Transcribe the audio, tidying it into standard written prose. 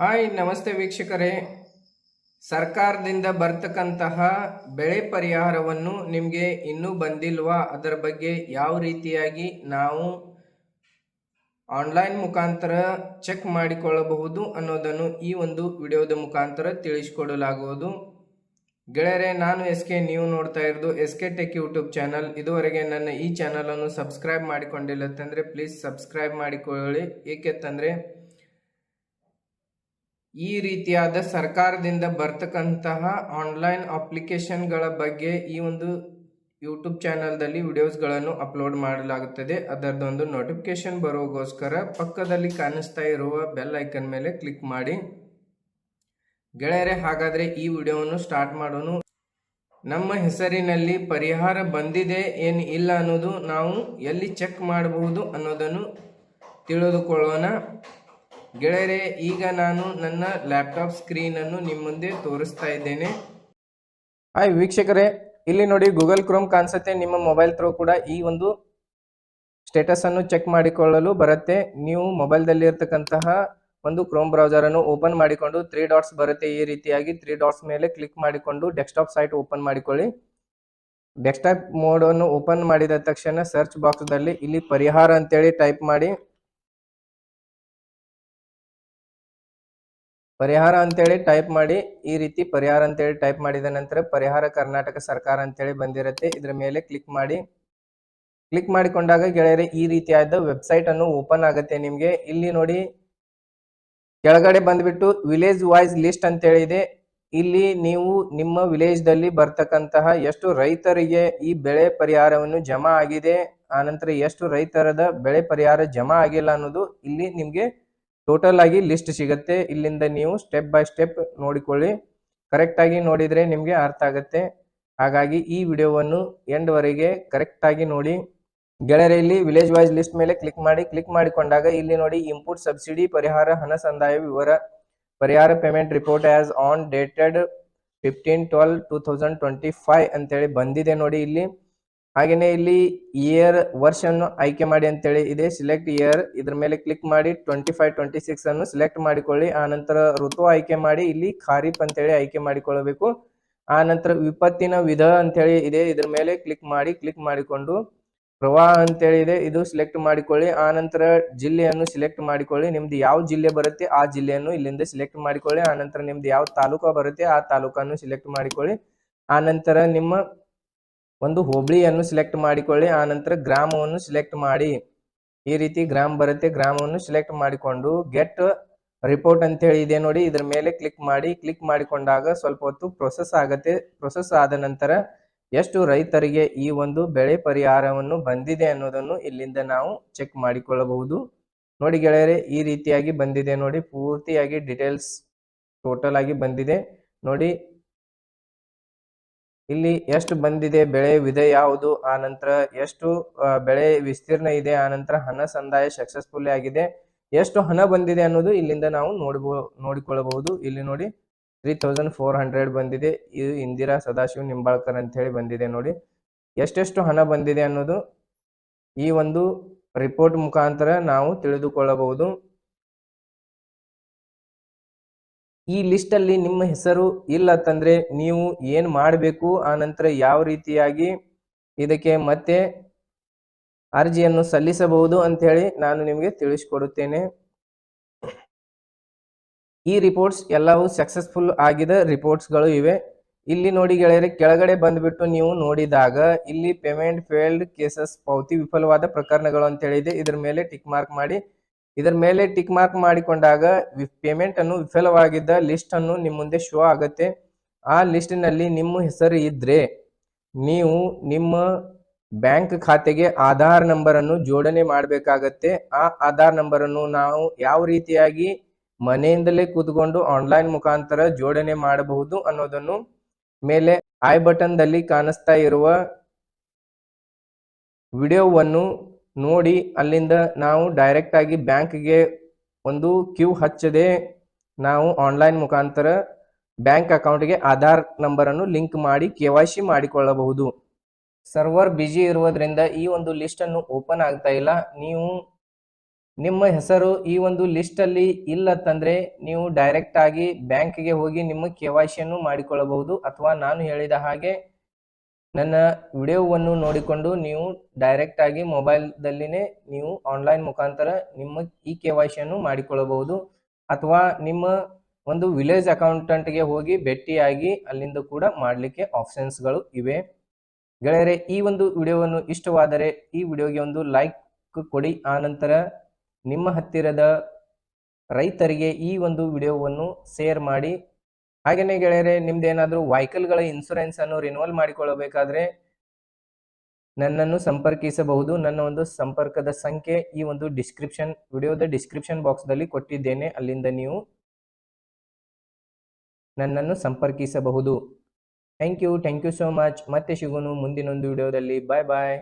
Hi ನಮಸ್ತೆ ವೀಕ್ಷಕರೇ. ಸರ್ಕಾರದಿಂದ ಬರ್ತಕ್ಕಂತಹ ಬೆಳೆ ಪರಿಹಾರವನ್ನು ನಿಮಗೆ ಇನ್ನೂ ಬಂದಿಲ್ವಾ, ಅದರ ಬಗ್ಗೆ ಯಾವ ರೀತಿಯಾಗಿ ನಾವು ಆನ್ಲೈನ್ ಮುಖಾಂತರ ಚೆಕ್ ಮಾಡಿಕೊಳ್ಳಬಹುದು ಅನ್ನೋದನ್ನು ಈ ಒಂದು ವಿಡಿಯೋದ ಮುಖಾಂತರ ತಿಳಿಸಿಕೊಡಲಾಗುವುದು. ಗೆಳೆಯರೇ, ನಾನು SK, ನೀವು ನೋಡ್ತಾ ಇರೋದು SK ಟೆಕ್ ಯೂಟ್ಯೂಬ್ ಚಾನಲ್. ಇದುವರೆಗೆ ನನ್ನ ಈ ಚಾನಲನ್ನು ಸಬ್ಸ್ಕ್ರೈಬ್ ಮಾಡಿಕೊಂಡಿಲ್ಲತ್ತಂದರೆ ಪ್ಲೀಸ್ ಸಬ್ಸ್ಕ್ರೈಬ್ ಮಾಡಿಕೊಳ್ಳಿ. ಏಕೆಂತಂದರೆ ಈ ರೀತಿಯಾದ ಸರ್ಕಾರದಿಂದ ಬರ್ತಕ್ಕಂತಹ ಆನ್ಲೈನ್ ಅಪ್ಲಿಕೇಶನ್ಗಳ ಬಗ್ಗೆ ಈ ಒಂದು ಯೂಟ್ಯೂಬ್ ಚಾನಲ್ದಲ್ಲಿ ವಿಡಿಯೋಸ್ಗಳನ್ನು ಅಪ್ಲೋಡ್ ಮಾಡಲಾಗುತ್ತದೆ. ಅದರದೊಂದು ನೋಟಿಫಿಕೇಶನ್ ಬರೋಗೋಸ್ಕರ ಪಕ್ಕದಲ್ಲಿ ಕಾಣಿಸ್ತಾ ಇರುವ ಬೆಲ್ ಐಕನ್ ಮೇಲೆ ಕ್ಲಿಕ್ ಮಾಡಿ. ಗೆಳೆಯರೆ, ಹಾಗಾದರೆ ಈ ವಿಡಿಯೋವನ್ನು ಸ್ಟಾರ್ಟ್ ಮಾಡೋಣ. ನಮ್ಮ ಹೆಸರಿನಲ್ಲಿ ಪರಿಹಾರ ಬಂದಿದೆ ಏನು ಇಲ್ಲ ಅನ್ನೋದು ನಾವು ಎಲ್ಲಿ ಚೆಕ್ ಮಾಡಬಹುದು ಅನ್ನೋದನ್ನು ತಿಳಿದುಕೊಳ್ಳೋಣ. ಗೆಳೆಯರೆ, ಈಗ ನಾನು ನನ್ನ ಲ್ಯಾಪ್ಟಾಪ್ ಸ್ಕ್ರೀನನ್ನು ನಿಮ್ಮ ಮುಂದೆ ತೋರಿಸ್ತಾ ಇದ್ದೇನೆ. ಹಾಯ್ ವೀಕ್ಷಕರೇ, ಇಲ್ಲಿ ನೋಡಿ ಗೂಗಲ್ ಕ್ರೋಮ್ ಕಾಣಿಸುತ್ತೆ. ನಿಮ್ಮ ಮೊಬೈಲ್ ಥ್ರೂ ಕೂಡ ಈ ಒಂದು ಸ್ಟೇಟಸ್ ಅನ್ನು ಚೆಕ್ ಮಾಡಿಕೊಳ್ಳಲು ಬರುತ್ತೆ. ನೀವು ಮೊಬೈಲ್ದಲ್ಲಿ ಇರ್ತಕ್ಕಂತಹ ಒಂದು ಕ್ರೋಮ್ ಬ್ರೌಸರನ್ನು ಓಪನ್ ಮಾಡಿಕೊಂಡು 3 ಡಾಟ್ಸ್ ಬರುತ್ತೆ. ಈ ರೀತಿಯಾಗಿ 3 ಡಾಟ್ಸ್ ಮೇಲೆ ಕ್ಲಿಕ್ ಮಾಡಿಕೊಂಡು ಡೆಸ್ಕ್ಟಾಪ್ ಸೈಟ್ ಓಪನ್ ಮಾಡಿಕೊಳ್ಳಿ. ಡೆಸ್ಕ್ಟಾಪ್ ಮೋಡನ್ನು ಓಪನ್ ಮಾಡಿದ ತಕ್ಷಣ ಸರ್ಚ್ ಬಾಕ್ಸ್ದಲ್ಲಿ ಇಲ್ಲಿ ಪರಿಹಾರ ಅಂತೇಳಿ ಟೈಪ್ ಮಾಡಿ. ಪರಿಹಾರ ಅಂತೇಳಿ ಟೈಪ್ ಮಾಡಿ. ಈ ರೀತಿ ಪರಿಹಾರ ಅಂತೇಳಿ ಟೈಪ್ ಮಾಡಿದ ನಂತರ ಪರಿಹಾರ ಕರ್ನಾಟಕ ಸರ್ಕಾರ ಅಂತೇಳಿ ಬಂದಿರುತ್ತೆ. ಇದರ ಮೇಲೆ ಕ್ಲಿಕ್ ಮಾಡಿ. ಕ್ಲಿಕ್ ಮಾಡಿಕೊಂಡಾಗ ಗೆಳೆಯರೆ ಈ ರೀತಿಯಾದ ವೆಬ್ಸೈಟ್ ಅನ್ನು ಓಪನ್ ಆಗುತ್ತೆ ನಿಮಗೆ. ಇಲ್ಲಿ ನೋಡಿ ಕೆಳಗಡೆ ಬಂದ್ಬಿಟ್ಟು ವಿಲೇಜ್ ವೈಸ್ ಲಿಸ್ಟ್ ಅಂತೇಳಿ ಇದೆ. ಇಲ್ಲಿ ನೀವು ನಿಮ್ಮ ವಿಲೇಜ್ದಲ್ಲಿ ಬರ್ತಕ್ಕಂತಹ ಎಷ್ಟು ರೈತರಿಗೆ ಈ ಬೆಳೆ ಪರಿಹಾರವನ್ನು ಜಮಾ ಆಗಿದೆ, ಆನಂತರ ಎಷ್ಟು ರೈತರದ ಬೆಳೆ ಪರಿಹಾರ ಜಮಾ ಆಗಿಲ್ಲ ಅನ್ನೋದು ಇಲ್ಲಿ ನಿಮಗೆ ಟೋಟಲ್ ಆಗಿ ಲಿಸ್ಟ್ ಸಿಗುತ್ತೆ. ಇಲ್ಲಿಂದ ನೀವು ಸ್ಟೆಪ್ ಬೈ ಸ್ಟೆಪ್ ನೋಡಿಕೊಳ್ಳಿ. ಕರೆಕ್ಟ್ ಆಗಿ ನೋಡಿದ್ರೆ ನಿಮಗೆ ಅರ್ಥ ಆಗುತ್ತೆ. ಹಾಗಾಗಿ ಈ ವಿಡಿಯೋವನ್ನು ಎಂಡ್ ವರೆಗೆ ಕರೆಕ್ಟ್ ಆಗಿ ನೋಡಿ. ಗೆಳೆಯರೆ, ಇಲ್ಲಿ ವಿಲೇಜ್ ವೈಸ್ ಲಿಸ್ಟ್ ಮೇಲೆ ಕ್ಲಿಕ್ ಮಾಡಿ. ಕ್ಲಿಕ್ ಮಾಡಿಕೊಂಡಾಗ ಇಲ್ಲಿ ನೋಡಿ ಇನ್ಪುಟ್ ಸಬ್ಸಿಡಿ ಪರಿಹಾರ ಹಣ ಸಂದಾಯ ವಿವರ ಪರಿಹಾರ payment report as on dated 15/12/2025 ಅಂತೇಳಿ ಬಂದಿದೆ ನೋಡಿ ಇಲ್ಲಿ. ಹಾಗೇನೆ ಇಲ್ಲಿ ಇಯರ್ ವರ್ಷ ಅನ್ನು ಆಯ್ಕೆ ಮಾಡಿ ಅಂತೇಳಿ ಇದೆ. ಸಿಲೆಕ್ಟ್ ಇಯರ್, ಇದ್ರ ಮೇಲೆ ಕ್ಲಿಕ್ ಮಾಡಿ 25-26 ಅನ್ನು ಸಿಲೆಕ್ಟ್ ಮಾಡಿಕೊಳ್ಳಿ. ಆ ನಂತರ ಋತು ಆಯ್ಕೆ ಮಾಡಿ. ಇಲ್ಲಿ ಖಾರಿಫ್ ಅಂತೇಳಿ ಆಯ್ಕೆ ಮಾಡಿಕೊಳ್ಳಬೇಕು. ಆ ನಂತರ ವಿಪತ್ತಿನ ವಿಧ ಅಂತೇಳಿ ಇದೆ, ಇದ್ರ ಮೇಲೆ ಕ್ಲಿಕ್ ಮಾಡಿ. ಕ್ಲಿಕ್ ಮಾಡಿಕೊಂಡು ಪ್ರವಾಹ ಅಂತೇಳಿ ಇದೆ, ಇದು ಸಿಲೆಕ್ಟ್ ಮಾಡಿಕೊಳ್ಳಿ. ಆ ನಂತರ ಜಿಲ್ಲೆಯನ್ನು ಸಿಲೆಕ್ಟ್ ಮಾಡಿಕೊಳ್ಳಿ. ನಿಮ್ದು ಯಾವ ಜಿಲ್ಲೆ ಬರುತ್ತೆ ಆ ಜಿಲ್ಲೆಯನ್ನು ಇಲ್ಲಿಂದ ಸಿಲೆಕ್ಟ್ ಮಾಡಿಕೊಳ್ಳಿ. ಆ ನಂತರ ನಿಮ್ದು ಯಾವ ತಾಲೂಕು ಬರುತ್ತೆ ಆ ತಾಲೂಕನ್ನು ಸಿಲೆಕ್ಟ್ ಮಾಡಿಕೊಳ್ಳಿ. ಆ ನಂತರ ನಿಮ್ಮ ಒಂದು ಹೋಬಳಿಯನ್ನು ಸಿಲೆಕ್ಟ್ ಮಾಡಿಕೊಳ್ಳಿ. ಆ ನಂತರ ಗ್ರಾಮವನ್ನು ಸಿಲೆಕ್ಟ್ ಮಾಡಿ. ಈ ರೀತಿ ಗ್ರಾಮ ಬರುತ್ತೆ, ಗ್ರಾಮವನ್ನು ಸಿಲೆಕ್ಟ್ ಮಾಡಿಕೊಂಡು ಗೆಟ್ ರಿಪೋರ್ಟ್ ಅಂತೇಳಿ ಇದೆ ನೋಡಿ, ಇದ್ರ ಮೇಲೆ ಕ್ಲಿಕ್ ಮಾಡಿ. ಕ್ಲಿಕ್ ಮಾಡಿಕೊಂಡಾಗ ಸ್ವಲ್ಪ ಹೊತ್ತು ಪ್ರೊಸೆಸ್ ಆಗುತ್ತೆ. ಪ್ರೊಸೆಸ್ ಆದ ನಂತರ ಎಷ್ಟು ರೈತರಿಗೆ ಈ ಒಂದು ಬೆಳೆ ಪರಿಹಾರವನ್ನು ಬಂದಿದೆ ಅನ್ನೋದನ್ನು ಇಲ್ಲಿಂದ ನಾವು ಚೆಕ್ ಮಾಡಿಕೊಳ್ಳಬಹುದು. ನೋಡಿ ಗೆಳೆಯರೆ, ಈ ರೀತಿಯಾಗಿ ಬಂದಿದೆ ನೋಡಿ. ಪೂರ್ತಿಯಾಗಿ ಡೀಟೇಲ್ಸ್ ಟೋಟಲ್ ಆಗಿ ಬಂದಿದೆ ನೋಡಿ. ಇಲ್ಲಿ ಎಷ್ಟು ಬಂದಿದೆ, ಬೆಳೆ ವಿಧ ಯಾವುದು, ಆ ನಂತರ ಎಷ್ಟು ಬೆಳೆ ವಿಸ್ತೀರ್ಣ ಇದೆ, ಆ ನಂತರ ಹಣ ಸಂದಾಯ ಸಕ್ಸಸ್ಫುಲ್ ಆಗಿದೆ, ಎಷ್ಟು ಹಣ ಬಂದಿದೆ ಅನ್ನೋದು ಇಲ್ಲಿಂದ ನಾವು ನೋಡಿಕೊಳ್ಳಬಹುದು. ಇಲ್ಲಿ ನೋಡಿ 3400 ಬಂದಿದೆ. ಇದು ಇಂದಿರಾ ಸದಾಶಿವ ನಿಂಬಾಳ್ಕರ್ ಅಂತ ಹೇಳಿ ಬಂದಿದೆ ನೋಡಿ. ಎಷ್ಟೆಷ್ಟು ಹಣ ಬಂದಿದೆ ಅನ್ನೋದು ಈ ಒಂದು ರಿಪೋರ್ಟ್ ಮುಖಾಂತರ ನಾವು ತಿಳಿದುಕೊಳ್ಳಬಹುದು. ಈ ಲಿಸ್ಟ್ ಅಲ್ಲಿ ನಿಮ್ಮ ಹೆಸರು ಇಲ್ಲತ್ತಂದ್ರೆ ನೀವು ಏನ್ ಮಾಡಬೇಕು, ಆ ನಂತರ ಯಾವ ರೀತಿಯಾಗಿ ಇದಕ್ಕೆ ಮತ್ತೆ ಅರ್ಜಿಯನ್ನು ಸಲ್ಲಿಸಬಹುದು ಅಂತ ಹೇಳಿ ನಾನು ನಿಮಗೆ ತಿಳಿಸಿಕೊಡುತ್ತೇನೆ. ಈ ರಿಪೋರ್ಟ್ಸ್ ಎಲ್ಲವೂ ಸಕ್ಸಸ್ಫುಲ್ ಆಗಿದ ರಿಪೋರ್ಟ್ಸ್ಗಳು ಇವೆ. ಇಲ್ಲಿ ನೋಡಿ ಗೆಳೆಯರೆ, ಕೆಳಗಡೆ ಬಂದ್ಬಿಟ್ಟು ನೀವು ನೋಡಿದಾಗ ಇಲ್ಲಿ ಪೇಮೆಂಟ್ ಫೇಲ್ಡ್ ಕೇಸಸ್, ಪಾವತಿ ವಿಫಲವಾದ ಪ್ರಕರಣಗಳು ಅಂತ ಹೇಳಿದೆ. ಇದ್ರ ಮೇಲೆ ಟಿಕ್ ಮಾರ್ಕ್ ಮಾಡಿ. ಇದರ ಮೇಲೆ ಟಿಕ್ ಮಾರ್ಕ್ ಮಾಡಿಕೊಂಡಾಗ ಪೇಮೆಂಟ್ ಅನ್ನು ವಿಫಲವಾಗಿದ್ದ ಲಿಸ್ಟ್ ಅನ್ನು ನಿಮ್ಮ ಮುಂದೆ ಶೋ ಆಗುತ್ತೆ. ಆ ಲಿಸ್ಟಿನಲ್ಲಿ ನಿಮ್ಮ ಹೆಸರು ಇದ್ರೆ ನೀವು ನಿಮ್ಮ ಬ್ಯಾಂಕ್ ಖಾತೆಗೆ ಆಧಾರ್ ನಂಬರ್ ಅನ್ನು ಜೋಡಣೆ ಮಾಡಬೇಕಾಗತ್ತೆ. ಆ ಆಧಾರ್ ನಂಬರ್ ಅನ್ನು ನಾವು ಯಾವ ರೀತಿಯಾಗಿ ಮನೆಯಿಂದಲೇ ಕೂತ್ಕೊಂಡು ಆನ್ಲೈನ್ ಮುಖಾಂತರ ಜೋಡಣೆ ಮಾಡಬಹುದು ಅನ್ನೋದನ್ನು ಮೇಲೆ ಐ ಬಟನ್ ದಲ್ಲಿ ಕಾಣಿಸ್ತಾ ಇರುವ ವಿಡಿಯೋವನ್ನು ನೋಡಿ ಅಲ್ಲಿಂದ ನಾವು ಡೈರೆಕ್ಟ್ ಆಗಿ ಬ್ಯಾಂಕ್ಗೆ ಒಂದು ಕ್ಯೂ ಹಚ್ಚದೆ ನಾವು ಆನ್ಲೈನ್ ಮುಖಾಂತರ ಬ್ಯಾಂಕ್ ಅಕೌಂಟ್ಗೆ ಆಧಾರ್ ನಂಬರ್ ಅನ್ನು ಲಿಂಕ್ ಮಾಡಿ KYC ಮಾಡಿಕೊಳ್ಳಬಹುದು. ಸರ್ವರ್ ಬಿಜಿ ಇರುವುದರಿಂದ ಈ ಒಂದು ಲಿಸ್ಟ್ ಅನ್ನು ಓಪನ್ ಆಗ್ತಾ ಇಲ್ಲ. ನೀವು ನಿಮ್ಮ ಹೆಸರು ಈ ಒಂದು ಲಿಸ್ಟ್ ಅಲ್ಲಿ ಇಲ್ಲತ್ತಂದ್ರೆ ನೀವು ಡೈರೆಕ್ಟ್ ಆಗಿ ಬ್ಯಾಂಕ್ಗೆ ಹೋಗಿ ನಿಮ್ಮ KYC ಅನ್ನು ಮಾಡಿಕೊಳ್ಳಬಹುದು, ಅಥವಾ ನಾನು ಹೇಳಿದ ಹಾಗೆ ನನ್ನ ವಿಡಿಯೋವನ್ನು ನೋಡಿಕೊಂಡು ನೀವು ಡೈರೆಕ್ಟ್ ಆಗಿ ಮೊಬೈಲ್ದಲ್ಲಿನೇ ನೀವು ಆನ್ಲೈನ್ ಮುಖಾಂತರ ನಿಮ್ಮ ಈ KYC ಅನ್ನು ಮಾಡಿಕೊಳ್ಳಬಹುದು, ಅಥವಾ ನಿಮ್ಮ ಒಂದು ವಿಲೇಜ್ ಅಕೌಂಟೆಂಟ್ಗೆ ಹೋಗಿ ಭೇಟಿಯಾಗಿ ಅಲ್ಲಿಂದ ಕೂಡ ಮಾಡಲಿಕ್ಕೆ ಆಪ್ಷನ್ಸ್ಗಳು ಇವೆ. ಗೆಳೆಯರೆ, ಈ ಒಂದು ವಿಡಿಯೋವನ್ನು ಇಷ್ಟವಾದರೆ ಈ ವಿಡಿಯೋಗೆ ಒಂದು ಲೈಕ್ ಕೊಡಿ. ಆನಂತರ ನಿಮ್ಮ ಹತ್ತಿರದ ರೈತರಿಗೆ ಈ ಒಂದು ವಿಡಿಯೋವನ್ನು ಶೇರ್ ಮಾಡಿ. ಹಾಗೆಯೇ ಗೆಳೆಯರೆ, ನಿಮ್ದೇನಾದರೂ ವೆಹಿಕಲ್ಗಳ ಇನ್ಶೂರೆನ್ಸ್ ಅನ್ನು ರಿನ್ಯೂವಲ್ ಮಾಡಿಕೊಳ್ಳಬೇಕಾದ್ರೆ ನನ್ನನ್ನು ಸಂಪರ್ಕಿಸಬಹುದು. ನನ್ನ ಒಂದು ಸಂಪರ್ಕದ ಸಂಖ್ಯೆ ಈ ಒಂದು ವಿಡಿಯೋದ ಡಿಸ್ಕ್ರಿಪ್ಷನ್ ಬಾಕ್ಸ್ದಲ್ಲಿ ಕೊಟ್ಟಿದ್ದೇನೆ, ಅಲ್ಲಿಂದ ನೀವು ನನ್ನನ್ನು ಸಂಪರ್ಕಿಸಬಹುದು. Thank you so much. ಮತ್ತೆ ಸಿಗೋಣ ಮುಂದಿನೊಂದು ವಿಡಿಯೋದಲ್ಲಿ. ಬಾಯ್ ಬಾಯ್.